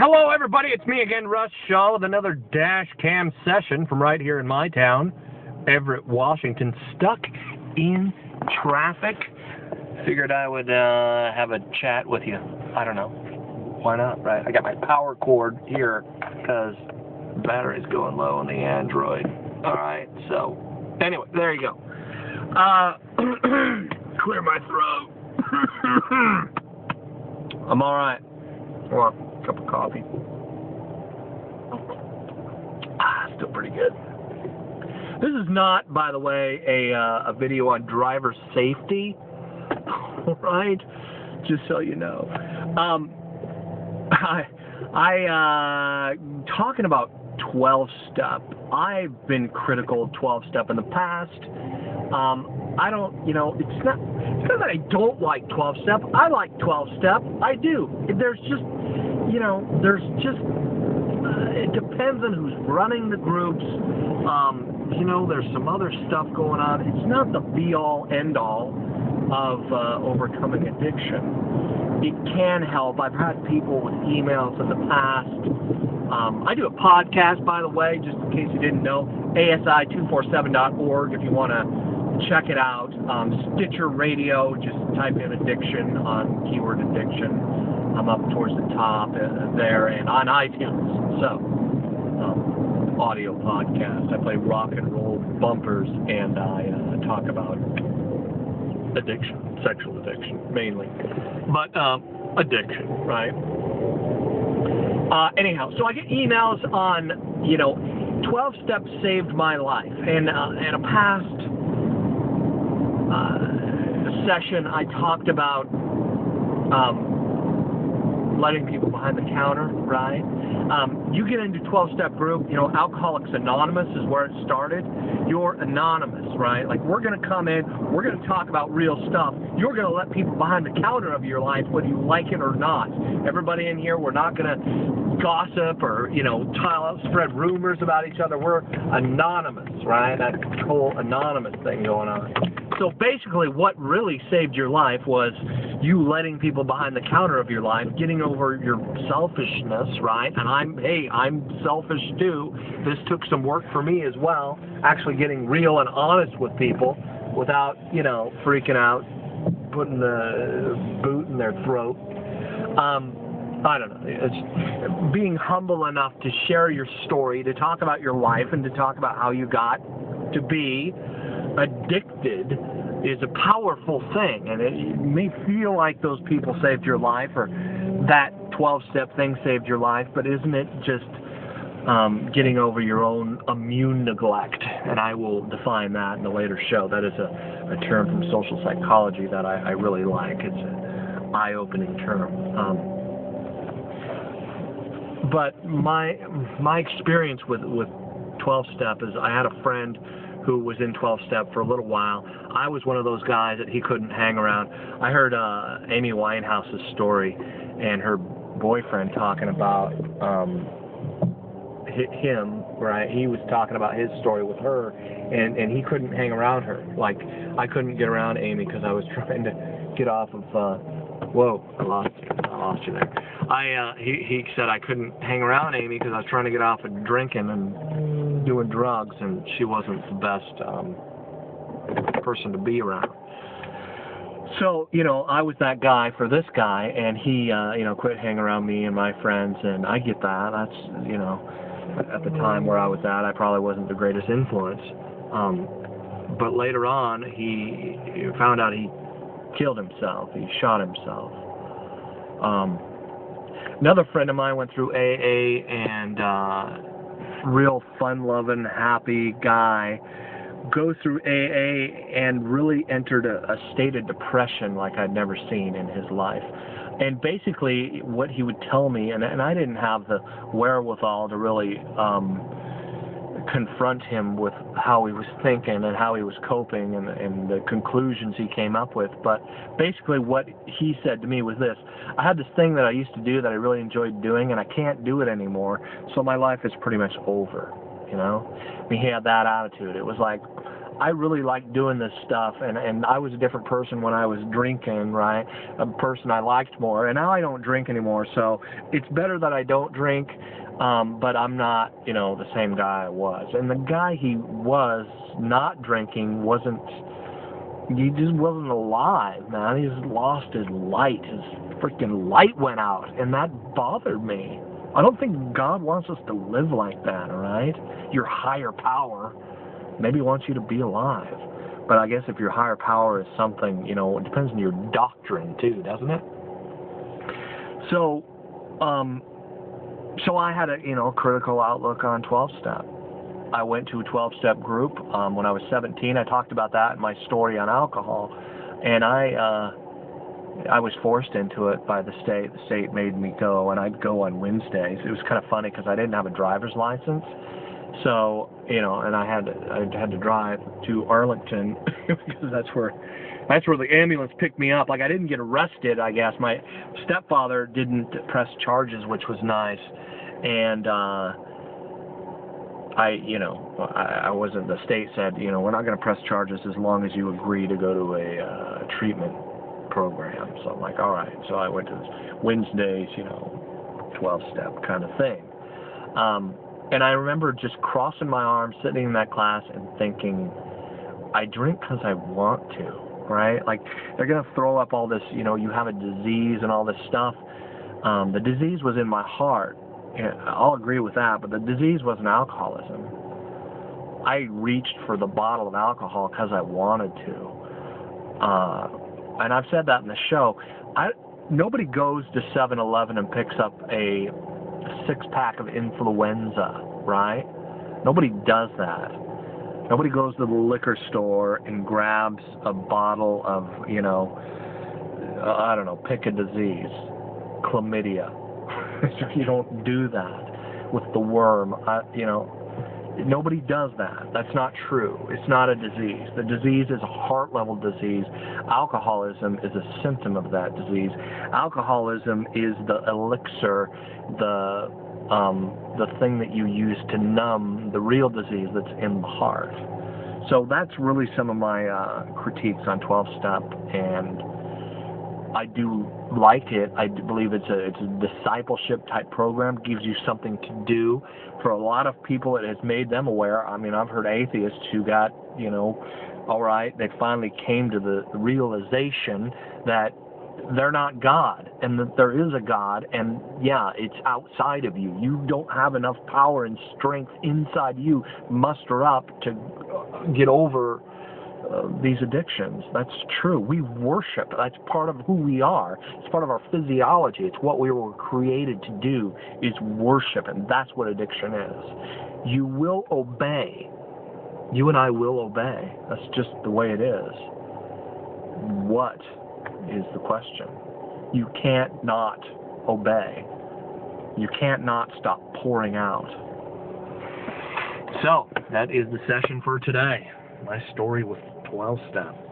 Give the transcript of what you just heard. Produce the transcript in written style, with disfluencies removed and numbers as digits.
Hello, everybody. It's me again, Russ Shaw, with another dash cam session from right here in my town, Everett, Washington. Stuck in traffic. Figured I would have a chat with you. I don't know. Why not, right? I got my power cord here because the battery's going low on the Android. All right, so anyway, there you go. Clear my throat. I'm all right. Well, a cup of coffee. Still pretty good. This is not, by the way, a video on driver safety. All right, just so you know. Talking about 12-step. I've been critical of 12-step in the past. I don't, it's not that I don't like 12-step. I like 12-step. I do. There's just, it depends on who's running the groups. There's some other stuff going on. It's not the be-all, end-all of overcoming addiction. It can help. I've had people with emails in the past. I do a podcast, by the way, just in case you didn't know, asi247.org if you want to check it out. Stitcher Radio, just type in addiction on keyword addiction. I'm up towards the top there, and on iTunes. So, audio podcast. I play rock and roll bumpers, and I talk about addiction, sexual addiction, mainly. But addiction, right? Anyhow, so I get emails on, 12 steps saved my life. And in a past session, I talked about letting people behind the counter, right? You get into 12-step group, Alcoholics Anonymous is where it started. You're anonymous, right? Like, we're going to come in, we're going to talk about real stuff. You're going to let people behind the counter of your life, whether you like it or not. Everybody in here, we're not going to gossip or, spread rumors about each other. We're anonymous, right? That whole anonymous thing going on. So basically what really saved your life was you letting people behind the counter of your life, getting over your selfishness, right? And I'm selfish too. This took some work for me as well, actually getting real and honest with people without, freaking out, putting the boot in their throat. I don't know. It's being humble enough to share your story, to talk about your life, and to talk about how you got to be addicted is a powerful thing, and it may feel like those people saved your life or that 12-step thing saved your life, but isn't it just getting over your own immune neglect? And I will define that in a later show. That is a term from social psychology that I really like. It's an eye-opening term. But my experience with 12-step is I had a friend who was in 12-step for a little while. I was one of those guys that he couldn't hang around. I heard Amy Winehouse's story and her boyfriend talking about him, right? He was talking about his story with her, and he couldn't hang around her. Like, I couldn't get around Amy because I was trying to get off of, whoa, I lost you there. He said I couldn't hang around Amy because I was trying to get off of drinking and doing drugs, and she wasn't the best person to be around. So, I was that guy for this guy, and he, quit hanging around me and my friends, and I get that. That's, at the time where I was at, I probably wasn't the greatest influence. But later on, he found out he killed himself. He shot himself. Another friend of mine went through AA, and real fun-loving, happy guy, goes through AA and really entered a state of depression like I'd never seen in his life. And basically what he would tell me, and I didn't have the wherewithal to really confront him with how he was thinking and how he was coping and the conclusions he came up with, but basically what he said to me was this: I had this thing that I used to do that I really enjoyed doing, and I can't do it anymore, so my life is pretty much over, I mean, he had that attitude. It was like, I really like doing this stuff, and I was a different person when I was drinking, right? A person I liked more, and now I don't drink anymore, so it's better that I don't drink, but I'm not, the same guy I was. And the guy he was not drinking he just wasn't alive, man. He just lost his light. His freaking light went out, and that bothered me. I don't think God wants us to live like that, all right? Your higher power maybe wants you to be alive. But I guess if your higher power is something, it depends on your doctrine too, doesn't it? So I had a, critical outlook on 12-step. I went to a 12-step group when I was 17. I talked about that in my story on alcohol, and I was forced into it by the state. The state made me go, and I'd go on Wednesdays. It was kind of funny because I didn't have a driver's license, so and I had to drive to Arlington because that's where the ambulance picked me up. Like, I didn't get arrested, I guess. My stepfather didn't press charges, which was nice, and I wasn't. The state said, we're not going to press charges as long as you agree to go to a treatment program. So I'm like, all right. So I went to this Wednesdays, 12-step kind of thing. And I remember just crossing my arms, sitting in that class and thinking, I drink because I want to, right? Like, they're going to throw up all this, you have a disease and all this stuff. The disease was in my heart. I'll agree with that, but the disease wasn't alcoholism. I reached for the bottle of alcohol because I wanted to. And I've said that in the show. Nobody goes to 7-Eleven and picks up a 6-pack of influenza, right? Nobody does that. Nobody goes to the liquor store and grabs a bottle of, I don't know, pick a disease, chlamydia. You don't do that with the worm. Nobody does that. That's not true. It's not a disease. The disease is a heart-level disease. Alcoholism is a symptom of that disease. Alcoholism is the elixir, the thing that you use to numb the real disease that's in the heart. So that's really some of my critiques on 12-step, and I do like it. I believe it's a discipleship type program. It gives you something to do. For a lot of people, it has made them aware. I mean, I've heard atheists who got, all right, they finally came to the realization that they're not God, and that there is a God, and yeah, it's outside of you. You don't have enough power and strength inside you muster up to get over these addictions. That's true. We worship. That's part of who we are. It's part of our physiology. It's what we were created to do, is worship, and that's what addiction is. You will obey. You and I will obey. That's just the way it is. What is the question? You can't not obey. You can't not stop pouring out. So, that is the session for today. My story with 12-step.